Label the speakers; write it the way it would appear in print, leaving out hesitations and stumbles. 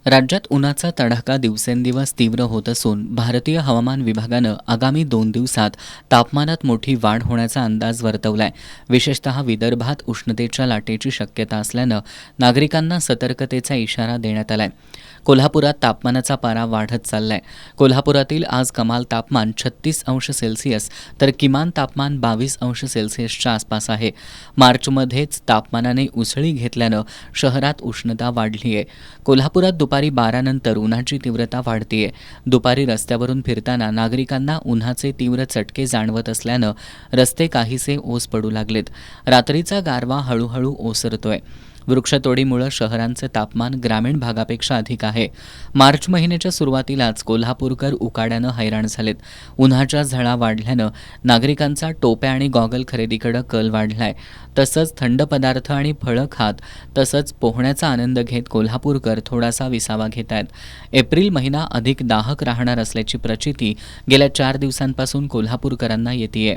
Speaker 1: राज्यात उन्हाचा तडाखा दिवसेंदिवस तीव्र होत असून भारतीय हवामान विभागानं आगामी 2 दिवसात तापमानात मोठी वाढ होण्याचा अंदाज वर्तवलाय. विशेषतः विदर्भात उष्णतेच्या लाटेची शक्यता असल्यानं नागरिकांना सतर्कतेचा इशारा देण्यात आलाय. कोल्हापुरात तापमानाचा पारा वाढत चाललाय. कोल्हापुरातील आज कमाल तापमान 36 अंश सेल्सिअस तर किमान तापमान 22 अंश सेल्सिअसच्या आसपास आहे. मार्चमध्येच तापमानाने उसळी घेतल्यानं शहरात उष्णता वाढली आहे. कोल्हापुरात दुपारी 12 नंतर उन्हाची तीव्रता वाढतीये. दुपारी रस्त्यावरून फिरताना नागरिकांना उन्हाचे तीव्र चटके जाणवत असल्यानं रस्ते काहीसे ओस पडू लागलेत. रात्रीचा गारवा हळूहळू ओसरतोय. वृक्षतोडीमुळे शहरांचे तापमान ग्रामीण भागापेक्षा अधिक आहे. मार्च महिन्याच्या सुरुवातीलाच कोल्हापूरकर उकाड्यानं हैराण झालेत. उन्हाच्या झळा वाढल्यानं नागरिकांचा टोप्या आणि गॉगल खरेदीकडे कल वाढलाय. तसंच थंड पदार्थ आणि फळं खात तसंच पोहण्याचा आनंद घेत कोल्हापूरकर थोडासा विसावा घेत आहेत. एप्रिल महिना अधिक दाहक राहणार असल्याची प्रचिती गेल्या 4 दिवसांपासून कोल्हापूरकरांना येतेय.